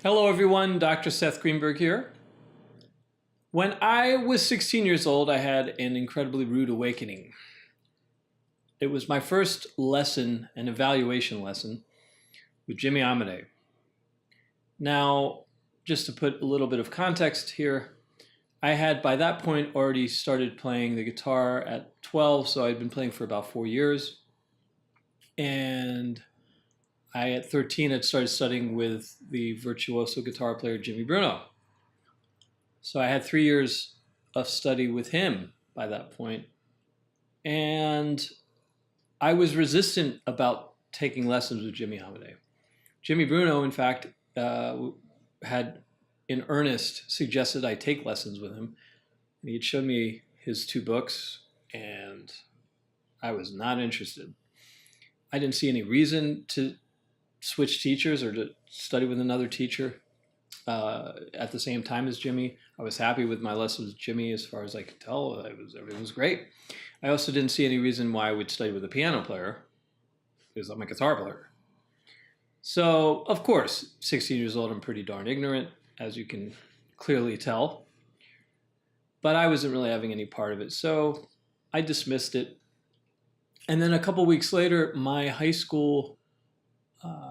Hello, everyone. Dr. Seth Greenberg here. When I was 16 years old, I had an incredibly rude awakening. It was my first lesson, an evaluation lesson, with Jimmy Amade. Now, just to put a little bit of context here, I had by that point already started playing the guitar at 12, so I'd been playing for about 4 years. And I, at 13, had started studying with the virtuoso guitar player Jimmy Bruno. So I had 3 years of study with him by that point. And I was resistant about taking lessons with Jimmy Amade. Jimmy Bruno, in fact, had in earnest suggested I take lessons with him. And he had shown me his 2 books, and I was not interested. I didn't see any reason to switch teachers or to study with another teacher at the same time as Jimmy. I was happy with my lessons with Jimmy as far as I could tell. Everything was great. I also didn't see any reason why I would study with a piano player because I'm a guitar player. So, of course, 16 years old, I'm pretty darn ignorant, as you can clearly tell. But I wasn't really having any part of it, so I dismissed it. And then a couple weeks later, my high school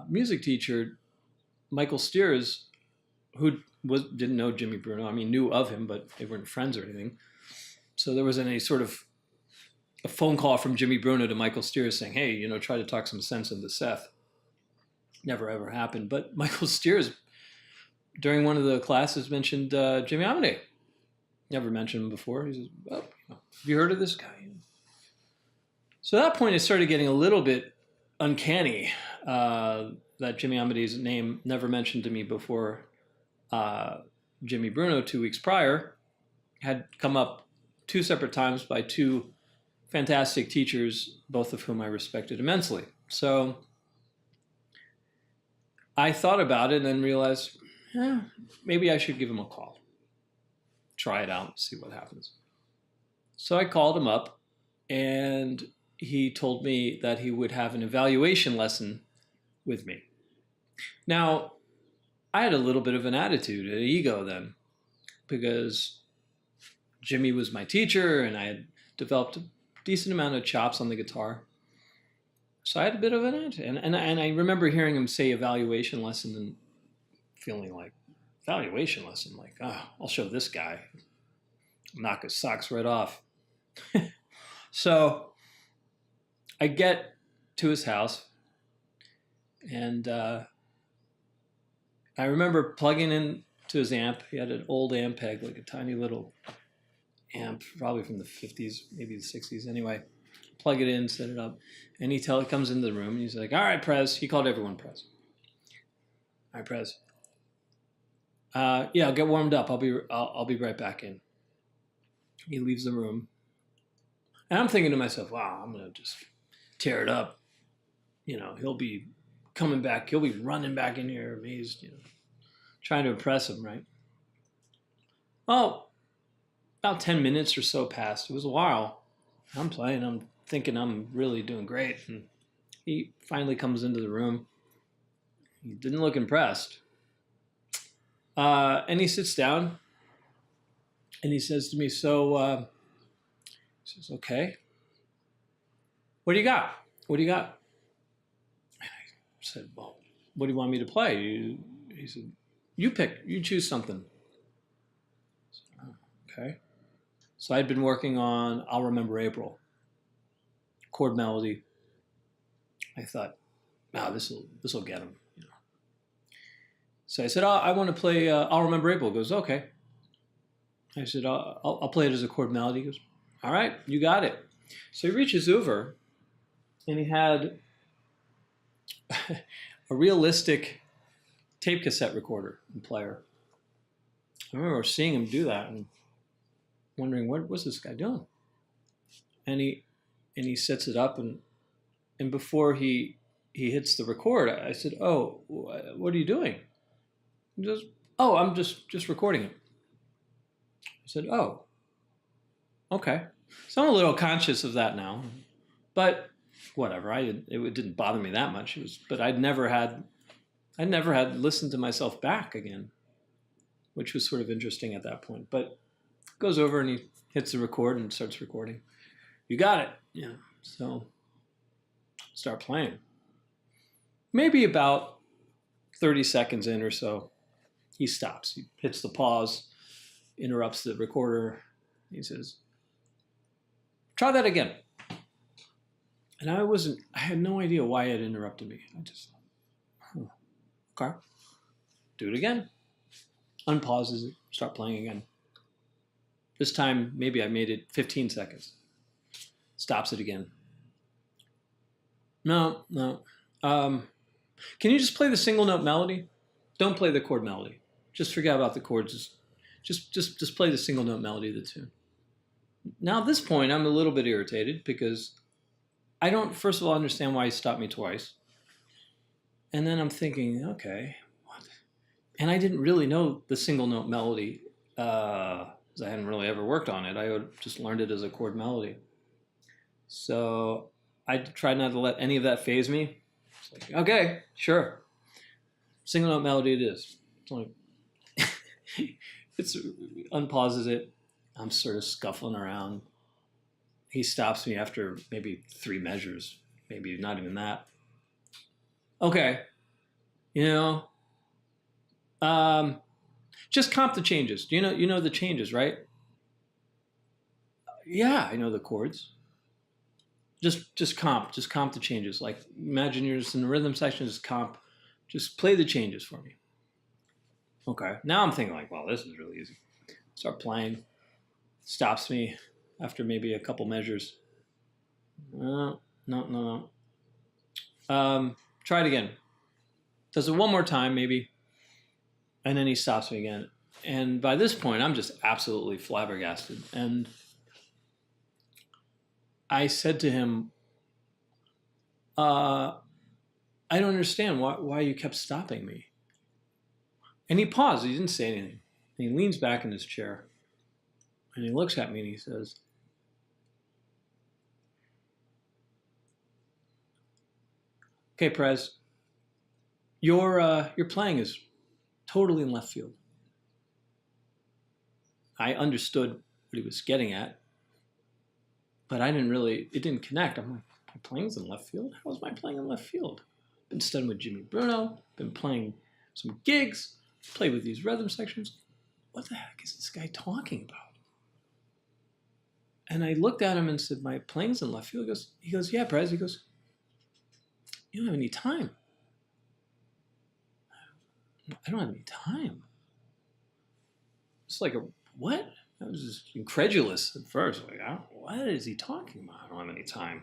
music teacher, Michael Steers, who didn't know Jimmy Bruno, I mean, knew of him, but they weren't friends or anything. So there wasn't any sort of a phone call from Jimmy Bruno to Michael Steers saying, hey, try to talk some sense into Seth. Never ever happened. But Michael Steers, during one of the classes, mentioned Jimmy Amade. Never mentioned him before. He says, well, have you heard of this guy? So at that point, it started getting a little bit uncanny that Jimmy Amade's name never mentioned to me before Jimmy Bruno 2 weeks prior had come up 2 separate times by 2 fantastic teachers, both of whom I respected immensely. So I thought about it and then realized, maybe I should give him a call. Try it out, see what happens. So I called him up, and he told me that he would have an evaluation lesson with me. Now, I had a little bit of an attitude, an ego then, because Jimmy was my teacher and I had developed a decent amount of chops on the guitar. So I had a bit of an attitude. And I remember hearing him say evaluation lesson and feeling like, evaluation lesson? Like, I'll show this guy. Knock his socks right off. So I get to his house, and I remember plugging in to his amp. He had an old Ampeg, like a tiny little amp, probably from the 50s, maybe the 60s. Anyway, plug it in, set it up, and he comes into the room, and he's like, all right, Prez. He called everyone Prez. All right, Prez. Yeah, I'll get warmed up. I'll be right back in. He leaves the room, and I'm thinking to myself, wow, I'm gonna just tear it up. He'll be coming back. He'll be running back in here, amazed. Trying to impress him, right? Well, about 10 minutes or so passed. It was a while. I'm playing. I'm thinking I'm really doing great, and he finally comes into the room. He didn't look impressed. And he sits down and he says to me, he says, okay, what do you got? What do you got? And I said, well, what do you want me to play? He said, you pick, you choose something. I said, oh, okay. So I'd been working on I'll Remember April, chord melody. I thought, this will get him. So I said, I want to play I'll Remember April. He goes, okay. I said, I'll play it as a chord melody. He goes, all right, you got it. So he reaches over, and he had a realistic tape cassette recorder and player. I remember seeing him do that and wondering, what was this guy doing? And he sets it up, and before he hits the record, I said, oh, what are you doing? He goes, oh, I'm just recording it. I said, oh, okay. So I'm a little conscious of that now, but whatever. It didn't bother me that much. But I'd never had I never had listened to myself back again, which was sort of interesting at that point. But goes over and he hits the record and starts recording. You got it. Yeah. So start playing. Maybe about 30 seconds in or so, he stops. He hits the pause, interrupts the recorder. He says, try that again. And I had no idea why it interrupted me. I just, okay. Do it again. Unpauses it, start playing again. This time, maybe I made it 15 seconds. Stops it again. No. Can you just play the single note melody? Don't play the chord melody. Just forget about the chords. Just play the single note melody of the tune. Now at this point, I'm a little bit irritated because I don't, first of all, understand why he stopped me twice. And then I'm thinking, okay, what? And I didn't really know the single note melody because I hadn't really ever worked on it. I had just learned it as a chord melody. So I tried not to let any of that faze me. It's like, okay, sure. Single note melody it is. It's like, it's unpauses it. I'm sort of scuffling around. He stops me after maybe 3 measures, maybe not even that. Okay, just comp the changes. You know the changes, right? Yeah, I know the chords. Just comp the changes. Like imagine you're just in the rhythm section, just play the changes for me. Okay, now I'm thinking like, well, this is really easy. Start playing, stops me after maybe a couple measures. No. Try it again. Does it one more time maybe, and then he stops me again. And by this point, I'm just absolutely flabbergasted. And I said to him, I don't understand why you kept stopping me. And he paused. He didn't say anything. And he leans back in his chair. And he looks at me and he says, okay, Prez, your playing is totally in left field. I understood what he was getting at, but it didn't connect. I'm like, my playing's in left field? How is my playing in left field? Been studying with Jimmy Bruno, been playing some gigs, played with these rhythm sections. What the heck is this guy talking about? And I looked at him and said, my playing's in left field. He goes, yeah, Prez. He goes, you don't have any time. I don't have any time. It's like, what? I was just incredulous at first. Like, what is he talking about? I don't have any time.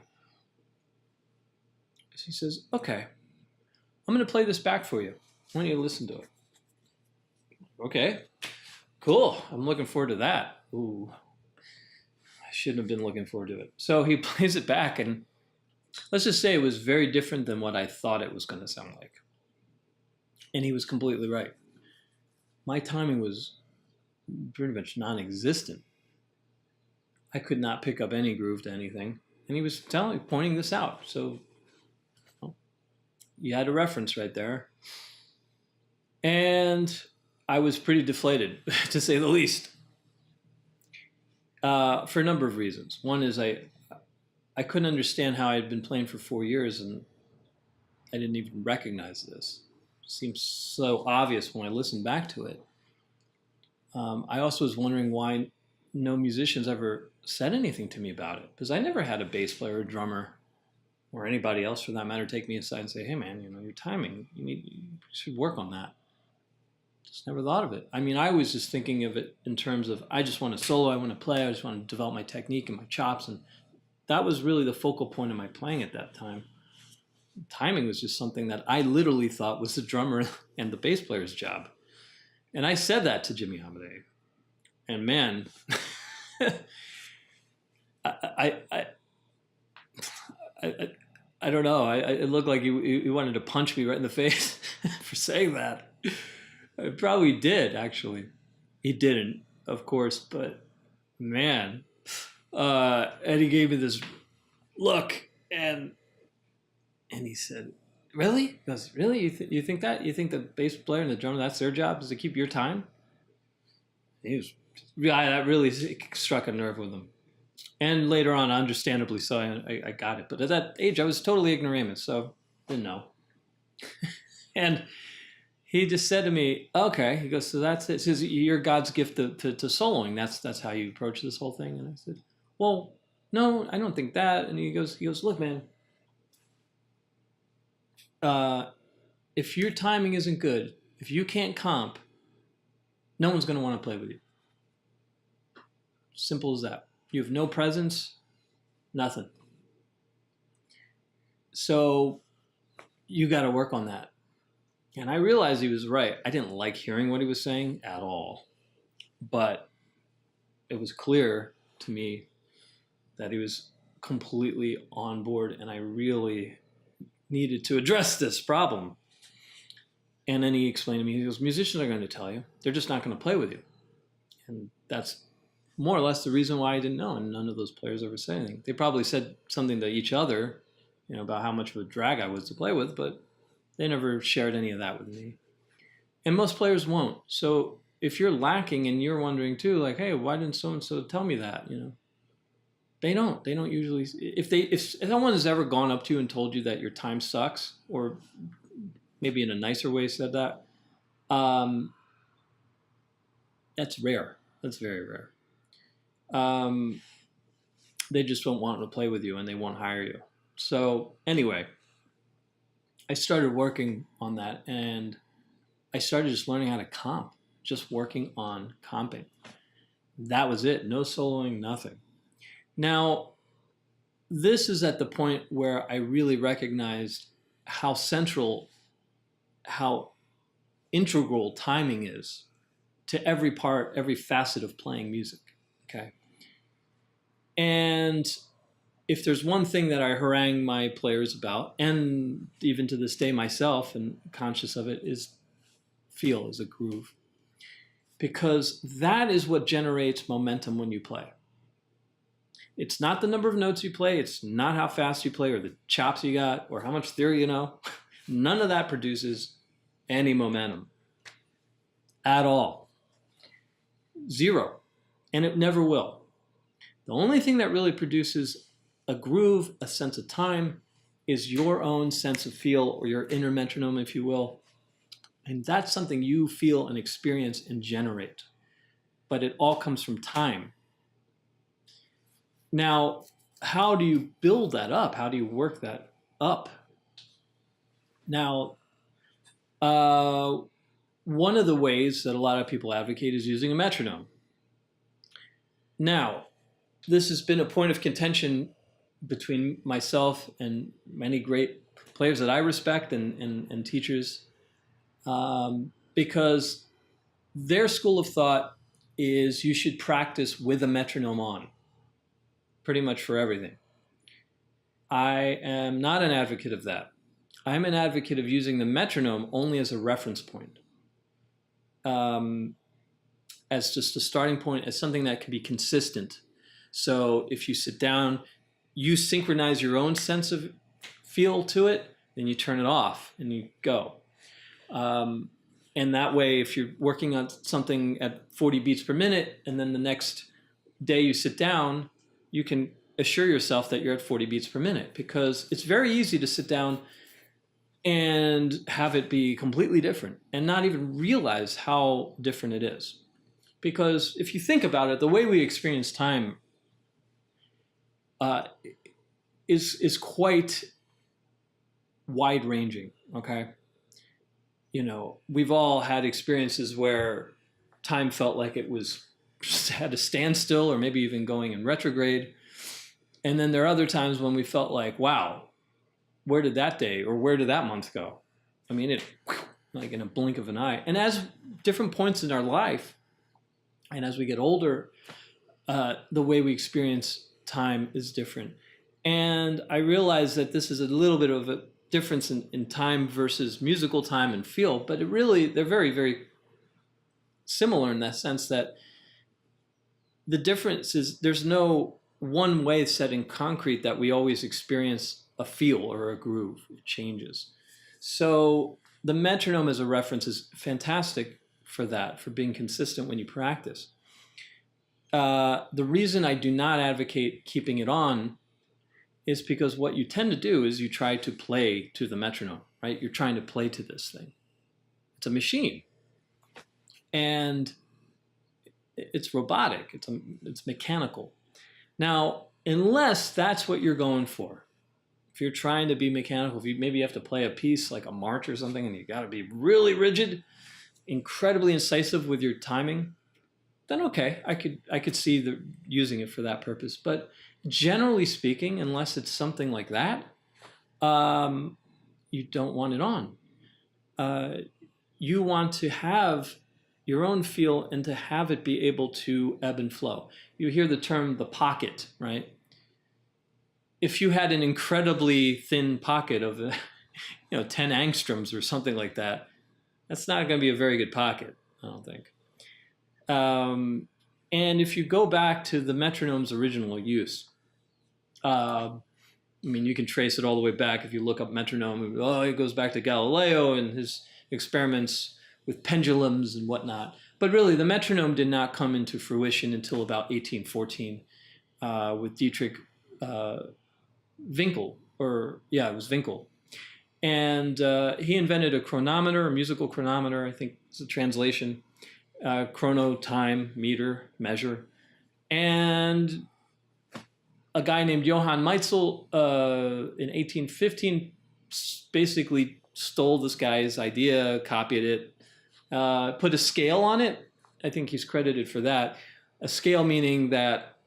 So he says, okay, I'm going to play this back for you. I want you to listen to it. Okay, cool. I'm looking forward to that. Ooh, I shouldn't have been looking forward to it. So he plays it back, and let's just say it was very different than what I thought it was going to sound like. And he was completely right. My timing was pretty much non-existent. I could not pick up any groove to anything. And he was pointing this out. So you had a reference right there. And I was pretty deflated, to say the least, for a number of reasons. One is I couldn't understand how I had been playing for 4 years and I didn't even recognize this. It seems so obvious when I listened back to it. I also was wondering why no musicians ever said anything to me about it, because I never had a bass player or drummer or anybody else for that matter take me aside and say, hey man, your timing, you should work on that. Just never thought of it. I mean, I was just thinking of it in terms of, I just want to solo, I want to play, I just want to develop my technique and my chops, and that was really the focal point of my playing at that time. Timing was just something that I literally thought was the drummer and the bass player's job. And I said that to Jimmy Hamadeh. And man, I don't know. It looked like he wanted to punch me right in the face for saying that. I probably did, actually. He didn't, of course, but man. And he gave me this look, and he said, really? He goes, really? You think that? You think the bass player and the drummer, that's their job, is to keep your time? He was, yeah, that really struck a nerve with him. And later on, understandably so, I got it. But at that age, I was totally ignoramus, so didn't know. And he just said to me, "Okay." He goes, "So that's it. He says, you're God's gift to soloing. That's how you approach this whole thing." And I said, "Well, no, I don't think that." And he goes, "Look, man, uh, if your timing isn't good, if you can't comp, no one's going to want to play with you. Simple as that. You have no presence, nothing. So you got to work on that." And I realized he was right. I didn't like hearing what he was saying at all, but it was clear to me that he was completely on board, and I really needed to address this problem. And then he explained to me, he goes, "Musicians are going to tell you. They're just not going to play with you." And that's more or less the reason why I didn't know, and none of those players ever said anything. They probably said something to each other, about how much of a drag I was to play with, but they never shared any of that with me. And most players won't. So if you're lacking and you're wondering too, like, hey, why didn't so-and-so tell me that? They don't. They don't usually. If someone has ever gone up to you and told you that your time sucks, or maybe in a nicer way said that, that's rare. That's very rare. They just don't want to play with you, and they won't hire you. So anyway, I started working on that, and I started just learning how to comp, just working on comping. That was it. No soloing, nothing. Now, this is at the point where I really recognized how central, how integral timing is to every part, every facet of playing music. Okay. And if there's one thing that I harangue my players about, and even to this day myself, and conscious of it, is feel, is a groove. Because that is what generates momentum when you play. It's not the number of notes you play, it's not how fast you play, or the chops you got, or how much theory you know. None of that produces any momentum at all. Zero. And it never will. The only thing that really produces a groove, a sense of time, is your own sense of feel, or your inner metronome, if you will. And that's something you feel and experience and generate. But it all comes from time. Now, how do you build that up? How do you work that up? Now, one of the ways that a lot of people advocate is using a metronome. Now, this has been a point of contention between myself and many great players that I respect, and teachers, because their school of thought is you should practice with a metronome on, pretty much for everything. I am not an advocate of that. I'm an advocate of using the metronome only as a reference point, as just a starting point, as something that can be consistent. So if you sit down, you synchronize your own sense of feel to it, then you turn it off and you go. And that way, if you're working on something at 40 beats per minute, and then the next day you sit down, you can assure yourself that you're at 40 beats per minute, because it's very easy to sit down and have it be completely different and not even realize how different it is. Because if you think about it, the way we experience time is quite wide-ranging, okay? We've all had experiences where time felt like it was had a standstill, or maybe even going in retrograde. And then there are other times when we felt like, wow, where did that day or where did that month go? I mean, it like in a blink of an eye. And as different points in our life, and as we get older, the way we experience time is different. And I realize that this is a little bit of a difference in time versus musical time and feel, but they're very, very similar in that sense, that the difference is there's no one way set in concrete that we always experience a feel or a groove. It changes. So the metronome as a reference is fantastic for that, for being consistent when you practice. The reason I do not advocate keeping it on is because what you tend to do is you try to play to the metronome, right? You're trying to play to this thing. It's a machine. And it's robotic, it's mechanical. Now, unless that's what you're going for, if you're trying to be mechanical, if you maybe have to play a piece like a march or something and you got to be really rigid, incredibly incisive with your timing, then okay, I could see using it for that purpose. But generally speaking, unless it's something like that, you don't want it on. You want to have your own feel and to have it be able to ebb and flow. You hear the term the pocket, right? If you had an incredibly thin pocket of 10 angstroms or something like that, that's not going to be a very good pocket, I don't think. And if you go back to the metronome's original use, I mean, you can trace it all the way back. If you look up metronome, it goes back to Galileo and his experiments with pendulums and whatnot. But really, the metronome did not come into fruition until about 1814 with Dietrich Winkel, it was Winkel. And he invented a chronometer, a musical chronometer, I think it's a translation, chrono, time, meter, measure. And a guy named Johann Meitzel in 1815 basically stole this guy's idea, copied it, put a scale on it. I think he's credited for that. A scale meaning that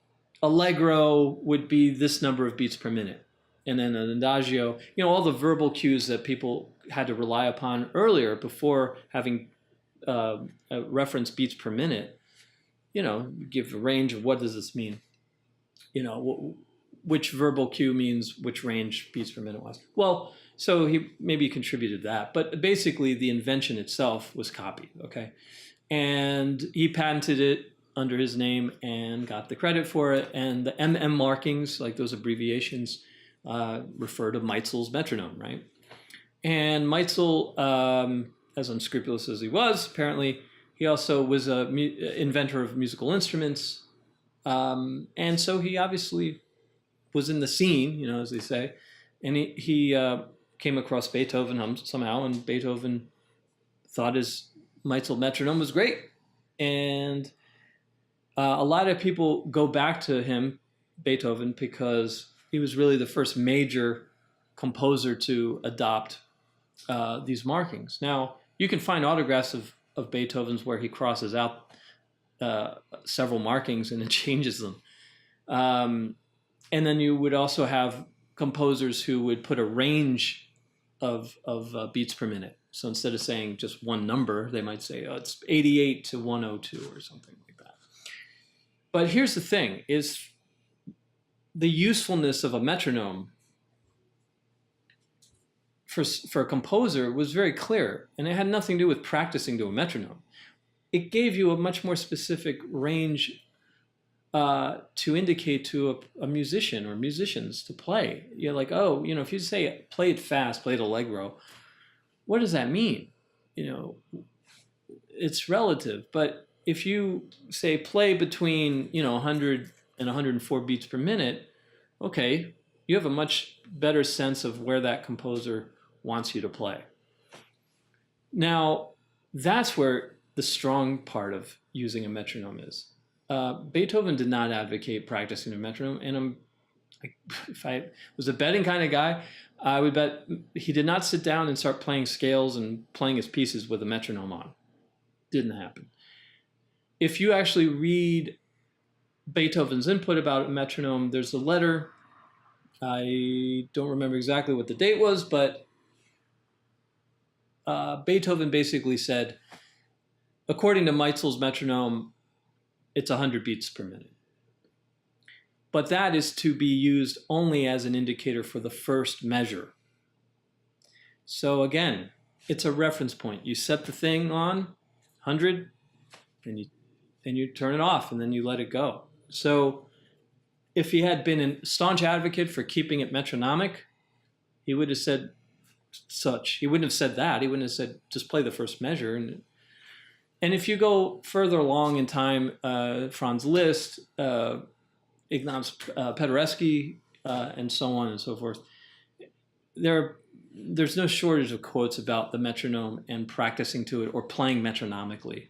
allegro would be this number of beats per minute. And then an adagio, all the verbal cues that people had to rely upon earlier before having reference beats per minute, give a range of what does this mean? Which verbal cue means which range beats per minute was. Well, so he maybe contributed that, but basically the invention itself was copied, okay? And he patented it under his name and got the credit for it. And the MM markings, like those abbreviations, refer to Meitzel's metronome, right? And Meitzel, as unscrupulous as he was, apparently, he also was an inventor of musical instruments. And so he obviously was in the scene, as they say. And he came across Beethoven somehow, and Beethoven thought his Meitzel metronome was great. And a lot of people go back to him, Beethoven, because he was really the first major composer to adopt these markings. Now, you can find autographs of Beethoven's where he crosses out several markings and then changes them. And then you would also have composers who would put a range of beats per minute. So instead of saying just one number, they might say, it's 88 to 102 or something like that. But here's the thing, is the usefulness of a metronome for a composer was very clear, and it had nothing to do with practicing to a metronome. It gave you a much more specific range to indicate to a musician or musicians to play. You're like, if you say play it fast, play it allegro, what does that mean? It's relative. But if you say play between 100 and 104 beats per minute, okay, you have a much better sense of where that composer wants you to play. Now, that's where the strong part of using a metronome is. Beethoven did not advocate practicing a metronome, and if I was a betting kind of guy, I would bet he did not sit down and start playing scales and playing his pieces with a metronome on. Didn't happen. If you actually read Beethoven's input about a metronome, there's a letter. I don't remember exactly what the date was, but Beethoven basically said, according to Meitzel's metronome, it's 100 beats per minute. But that is to be used only as an indicator for the first measure. So again, it's a reference point. You set the thing on 100, and you turn it off, and then you let it go. So if he had been a staunch advocate for keeping it metronomic, he would have said such. He wouldn't have said that. He wouldn't have said just play the first measure. And if you go further along in time, Franz Liszt, Ignaz Paderewski, and so on and so forth, there's no shortage of quotes about the metronome and practicing to it or playing metronomically.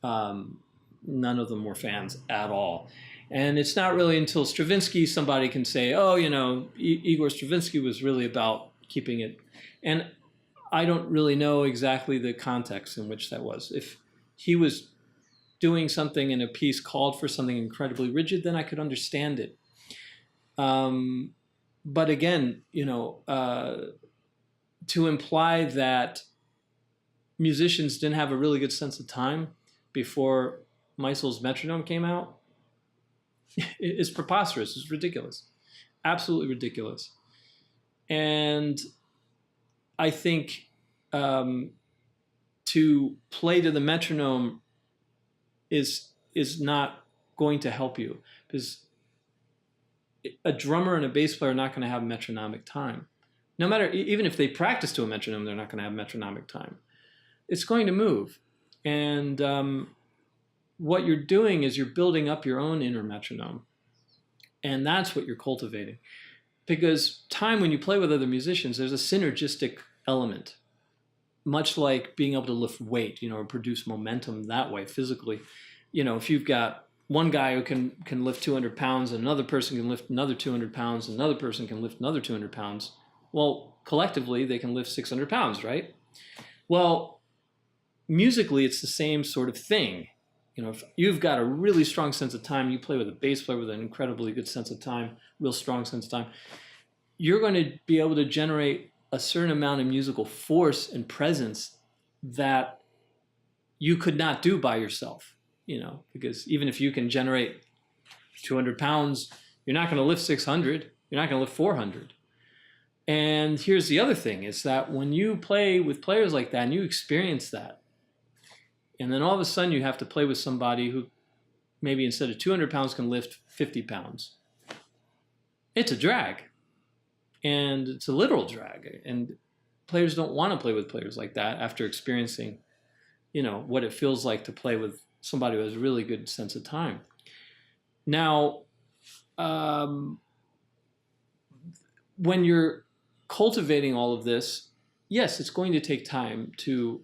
None of them were fans at all. And it's not really until Stravinsky somebody can say, oh, you know, Igor Stravinsky was really about keeping it. And I don't really know exactly the context in which that was. If he was doing something in a piece called for something incredibly rigid, then I could understand it. But again, you know, to imply that musicians didn't have a really good sense of time before Meisel's metronome came out is preposterous. It's ridiculous. Absolutely ridiculous. And I think to play to the metronome is not going to help you, because a drummer and a bass player are not going to have metronomic time. No matter, even if they practice to a metronome, they're not going to have metronomic time. It's going to move. And what you're doing is you're building up your own inner metronome. And that's what you're cultivating. Because time, when you play with other musicians, there's a synergistic element. Much like being able to lift weight, you know, or produce momentum that way physically. You know, if you've got one guy who can lift 200 pounds and another person can lift another 200 pounds, and another person can lift another 200 pounds, well, collectively they can lift 600 pounds, right? Well, musically, it's the same sort of thing. You know, if you've got a really strong sense of time, you play with a bass player with an incredibly good sense of time, real strong sense of time, you're going to be able to generate a certain amount of musical force and presence that you could not do by yourself, you know, because even if you can generate 200 pounds, you're not going to lift 600, you're not going to lift 400. And here's the other thing, is that when you play with players like that and you experience that, and then all of a sudden you have to play with somebody who maybe instead of 200 pounds can lift 50 pounds, it's a drag. And it's a literal drag. And players don't want to play with players like that after experiencing, you know, what it feels like to play with somebody who has a really good sense of time. Now, when you're cultivating all of this, yes, it's going to take time to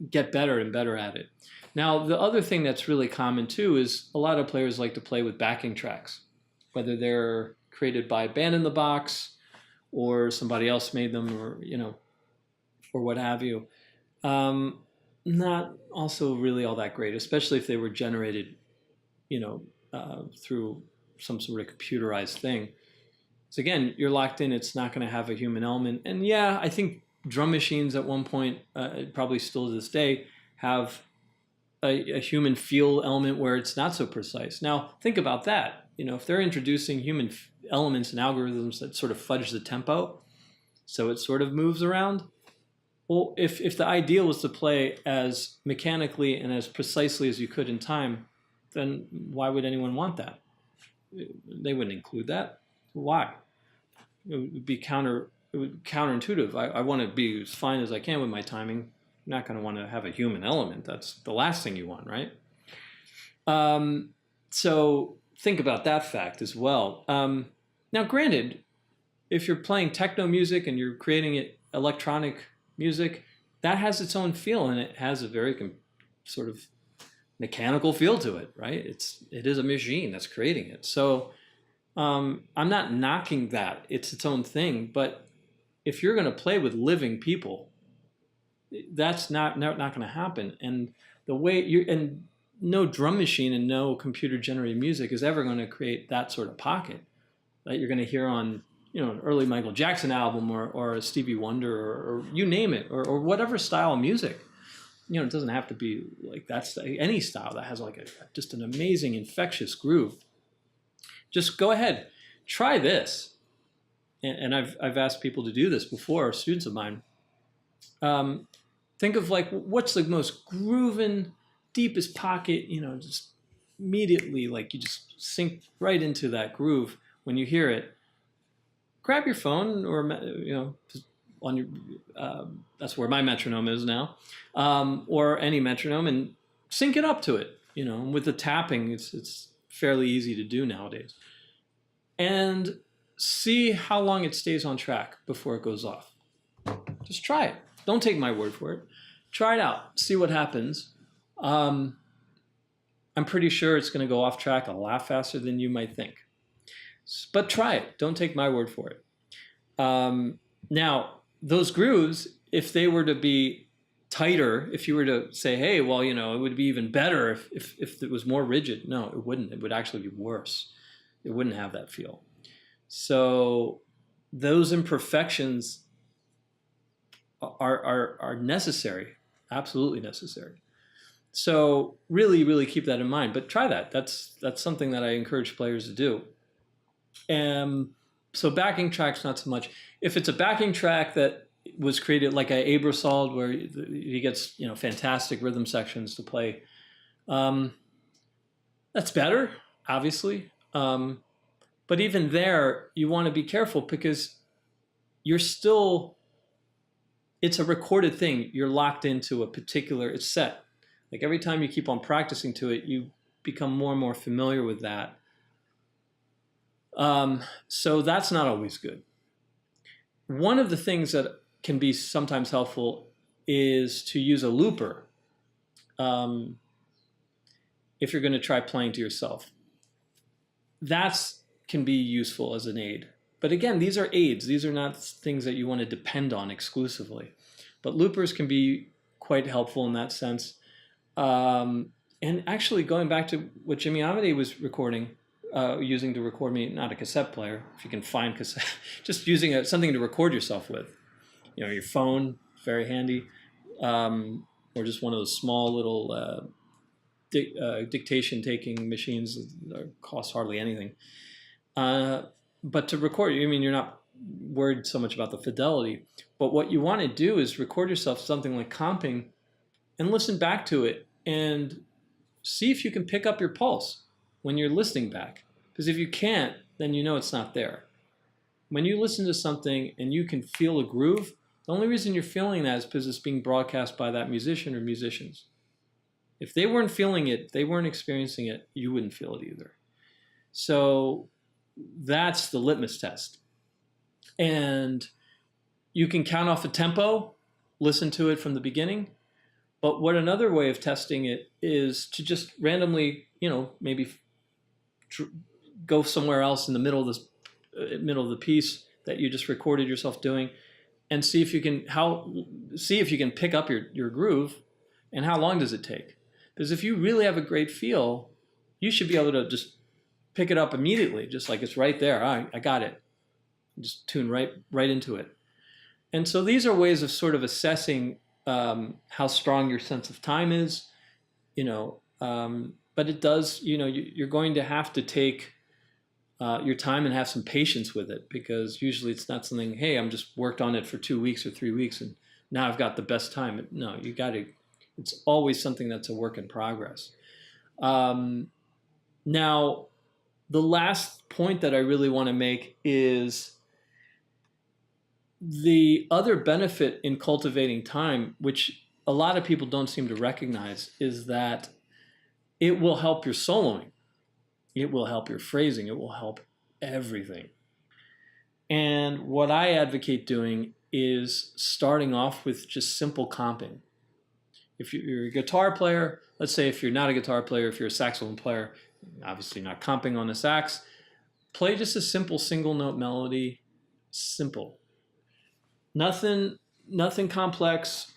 get better and better at it. Now, the other thing that's really common too is a lot of players like to play with backing tracks, whether they're created by Band in the Box or somebody else made them, or, you know, or what have you. Not also really all that great, especially if they were generated, you know, through some sort of computerized thing. So again, you're locked in, it's not going to have a human element. And yeah, I think drum machines at one point, probably still to this day, have a human feel element where it's not so precise. Now, think about that. You know, if they're introducing human elements and algorithms that sort of fudge the tempo, so it sort of moves around. Well, if the ideal was to play as mechanically and as precisely as you could in time, then why would anyone want that? They wouldn't include that. Why? It would be counterintuitive. I want to be as fine as I can with my timing. I'm not going to want to have a human element. That's the last thing you want, right? So think about that fact as well. Now, granted, if you're playing techno music and you're creating electronic music, that has its own feel, and it has a very sort of mechanical feel to it, right? It is a machine that's creating it. So I'm not knocking that. It's its own thing. But if you're going to play with living people, that's not going to happen. And the way and no drum machine and no computer generated music is ever going to create that sort of pocket that you're going to hear on, you know, an early Michael Jackson album or a Stevie Wonder or you name it, or whatever style of music. You know, it doesn't have to be like that's any style that has like just an amazing infectious groove. Just go ahead, try this. And I've asked people to do this before, students of mine. Think of like, what's the most grooving, deepest pocket, you know, just immediately, like you just sink right into that groove when you hear it. Grab your phone or, you know, on your, that's where my metronome is now, or any metronome, and sync it up to it. You know, with the tapping, it's fairly easy to do nowadays. And see how long it stays on track before it goes off. Just try it. Don't take my word for it. Try it out. See what happens. I'm pretty sure it's going to go off track a lot faster than you might think. But try it. Don't take my word for it. Now, those grooves, if they were to be tighter, if you were to say, hey, well, you know, it would be even better if it was more rigid. No, it wouldn't. It would actually be worse. It wouldn't have that feel. So those imperfections are necessary, absolutely necessary. So really, really keep that in mind. But try that. That's something that I encourage players to do. So backing tracks, not so much. If it's a backing track that was created like a Aebersold, where he gets, you know, fantastic rhythm sections to play, that's better, obviously. But even there, you want to be careful because you're still, it's a recorded thing. You're locked into a particular, it's set. Like every time you keep on practicing to it, you become more and more familiar with that. So that's not always good. One of the things that can be sometimes helpful is to use a looper if you're going to try playing to yourself. That's can be useful as an aid. But again, these are aids. These are not things that you want to depend on exclusively. But loopers can be quite helpful in that sense. And actually, going back to what Jimmy Amedee was recording, using to record me, not a cassette player, if you can find cassette, just using something to record yourself with. You know, your phone, very handy, or just one of those small little dictation-taking machines that cost hardly anything. But to record, I mean, you're not worried so much about the fidelity, but what you want to do is record yourself something like comping and listen back to it and see if you can pick up your pulse when you're listening back. Because if you can't, then you know it's not there. When you listen to something and you can feel a groove, the only reason you're feeling that is because it's being broadcast by that musician or musicians. If they weren't feeling it, they weren't experiencing it, you wouldn't feel it either. So that's the litmus test. And you can count off a tempo, listen to it from the beginning. But what another way of testing it is to just randomly, you know, maybe go somewhere else in the middle of the piece that you just recorded yourself doing, and see if you can pick up your groove, and how long does it take? Because if you really have a great feel, you should be able to just pick it up immediately, just like it's right there. I got it. Just tune right into it. And so these are ways of sort of assessing how strong your sense of time is, you know. But it does, you know, you're going to have to take your time and have some patience with it, because usually it's not something, hey, I'm just worked on it for 2 weeks or 3 weeks and now I've got the best time. No, you got to. It's always something that's a work in progress. Now, the last point that I really want to make is the other benefit in cultivating time, which a lot of people don't seem to recognize, is that it will help your soloing. It will help your phrasing. It will help everything. And what I advocate doing is starting off with just simple comping. If you're a guitar player, let's say if you're not a guitar player, if you're a saxophone player, obviously not comping on a sax, play just a simple single note melody, simple. Nothing complex.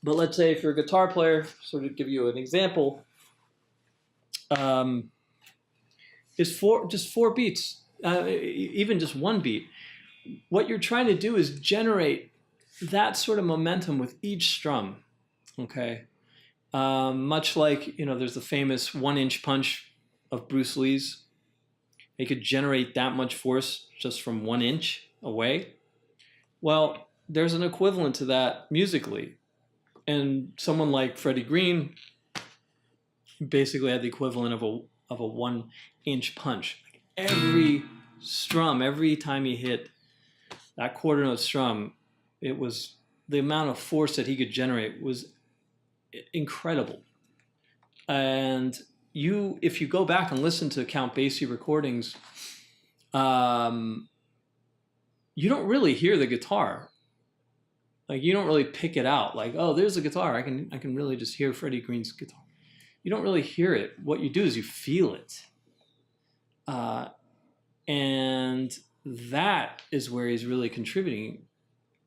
But let's say if you're a guitar player, sort of give you an example, is just four beats, even just one beat. What you're trying to do is generate that sort of momentum with each strum, okay? Much like, you know, there's the famous 1-inch punch of Bruce Lee's. He could generate that much force just from 1 inch away. Well, there's an equivalent to that musically. And someone like Freddie Green basically had the equivalent of a 1-inch punch. Every strum, every time he hit that quarter note strum, It was the amount of force that he could generate was incredible. And if you go back and listen to Count Basie recordings, you don't really hear the guitar. Like, you don't really pick it out. Like, oh, there's a guitar. I can really just hear Freddie Green's guitar. You don't really hear it. What you do is you feel it. And that is where he's really contributing,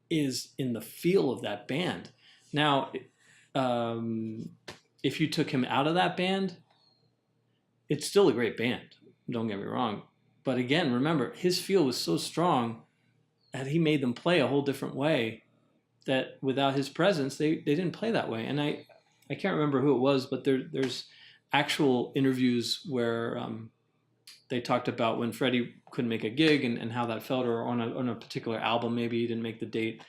is in the feel of that band. Now, if you took him out of that band, it's still a great band. Don't get me wrong. But again, remember, his feel was so strong that he made them play a whole different way, that without his presence, they didn't play that way. And I can't remember who it was, but there's actual interviews where they talked about when Freddie couldn't make a gig and how that felt, or on a particular album, maybe he didn't make the date.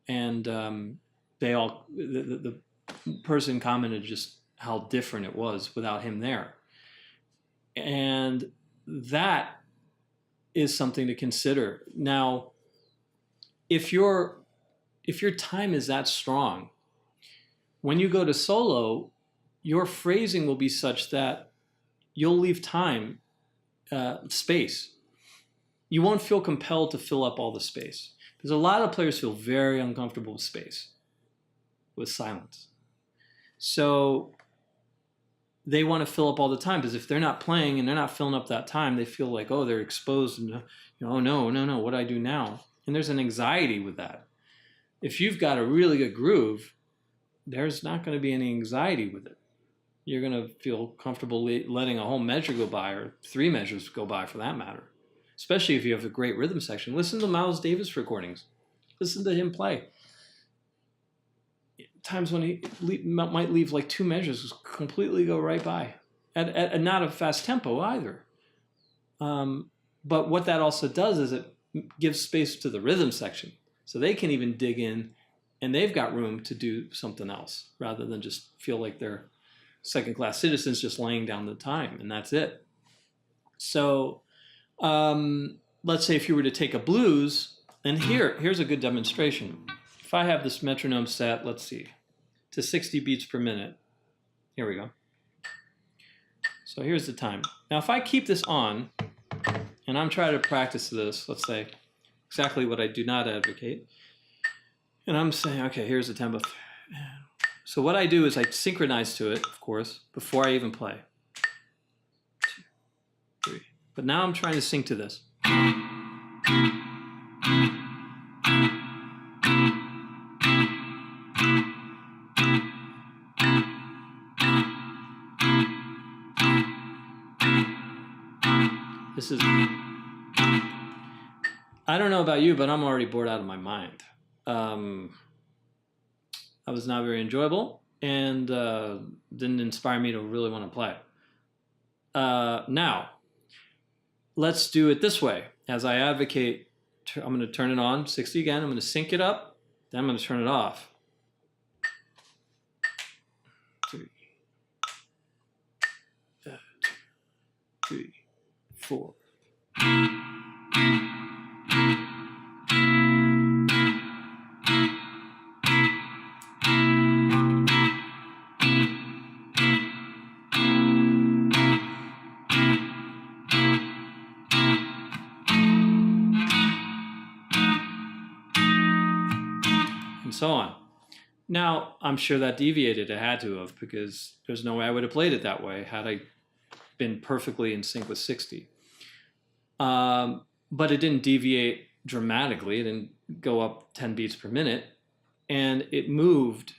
And the person commented just how different it was without him there. And that is something to consider. Now, if your time is that strong, when you go to solo, your phrasing will be such that you'll leave time, space. You won't feel compelled to fill up all the space. Because a lot of players feel very uncomfortable with space, with silence. So they want to fill up all the time, because if they're not playing and they're not filling up that time, they feel like, oh, they're exposed, and oh, no, what do I do now? And there's an anxiety with that. If you've got a really good groove, there's not going to be any anxiety with it. You're going to feel comfortable letting a whole measure go by, or 3 measures go by for that matter. Especially if you have a great rhythm section. Listen to Miles Davis recordings. Listen to him play. Times when he might leave like 2 measures, completely go right by. At not a fast tempo either. But what that also does is it gives space to the rhythm section. So they can even dig in, and they've got room to do something else, rather than just feel like they're second-class citizens just laying down the time, and that's it. So let's say if you were to take a blues, and here's a good demonstration. If I have this metronome set, let's see, to 60 beats per minute. Here we go. So here's the time. Now if I keep this on, and I'm trying to practice this, let's say, exactly what I do not advocate, and I'm saying, okay, here's the tempo. So what I do is I synchronize to it, of course, before I even play. 2, 3. But now I'm trying to sync to this. This is, I don't know about you, but I'm already bored out of my mind. That was not very enjoyable, and didn't inspire me to really want to play. Now, let's do it this way. As I advocate, I'm going to turn it on, 60 again. I'm going to sync it up, then I'm going to turn it off. 3, 3, 4. And so on. Now, I'm sure that deviated. It had to have, because there's no way I would have played it that way had I been perfectly in sync with 60. But it didn't deviate dramatically. It didn't go up 10 beats per minute. And it moved,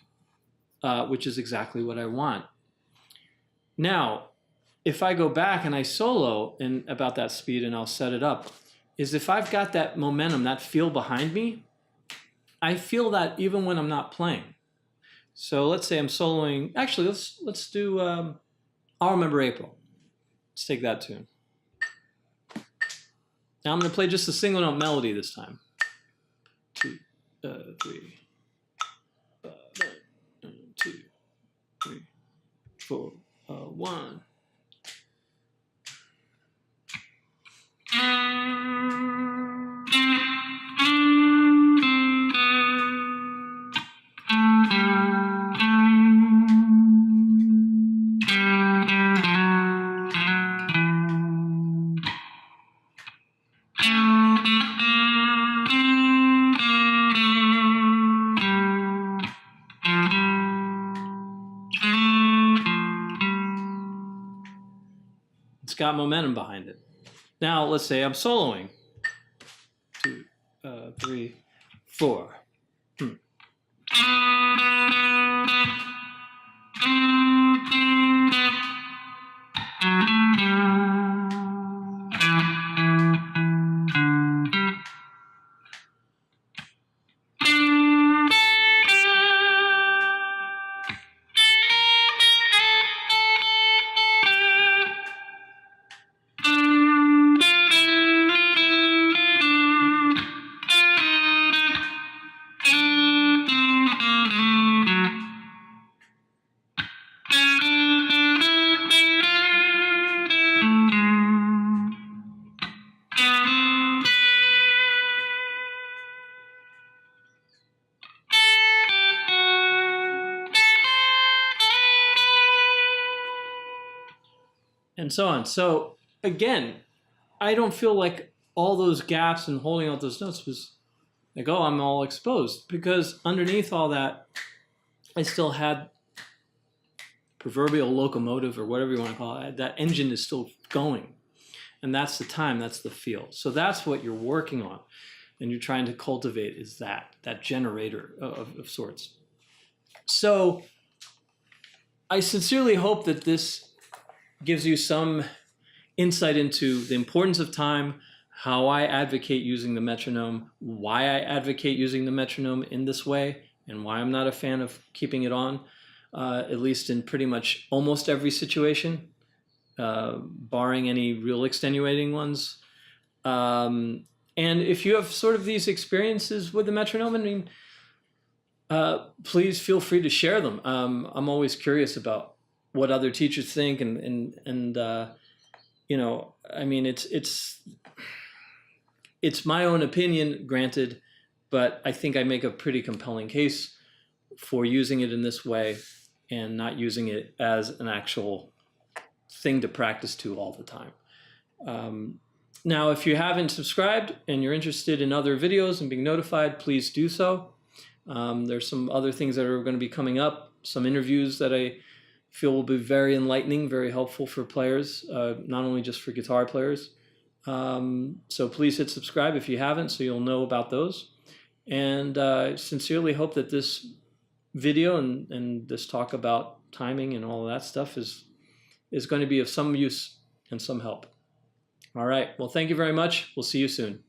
which is exactly what I want. Now, if I go back and I solo in about that speed, and I'll set it up, is if I've got that momentum, that feel behind me, I feel that even when I'm not playing. So let's say I'm soloing. Actually, let's do I'll Remember April. Let's take that tune. Now I'm going to play just a single note melody this time. 2, 3, 1, 2, 3, 4, 1. got momentum behind it. Now, let's say I'm soloing. 2, 3, 4. And so on. So again, I don't feel like all those gaps and holding out those notes was like, oh, I'm all exposed, because underneath all that, I still had proverbial locomotive, or whatever you want to call it. That engine is still going, and that's the time, that's the feel. So that's what you're working on, and you're trying to cultivate, is that generator of sorts. So I sincerely hope that this gives you some insight into the importance of time, how I advocate using the metronome, why I advocate using the metronome in this way, and why I'm not a fan of keeping it on, at least in pretty much almost every situation, barring any real extenuating ones. And if you have sort of these experiences with the metronome, I mean, please feel free to share them. I'm always curious about what other teachers think, and you know, I mean, it's my own opinion, granted, but I think I make a pretty compelling case for using it in this way and not using it as an actual thing to practice to all the time. Now, if you haven't subscribed and you're interested in other videos and being notified, please do so. There's some other things that are going to be coming up, some interviews that I feel will be very enlightening, very helpful for players, not only just for guitar players. So please hit subscribe if you haven't, so you'll know about those. And I sincerely hope that this video and this talk about timing and all of that stuff is going to be of some use and some help. All right, well, thank you very much. We'll see you soon.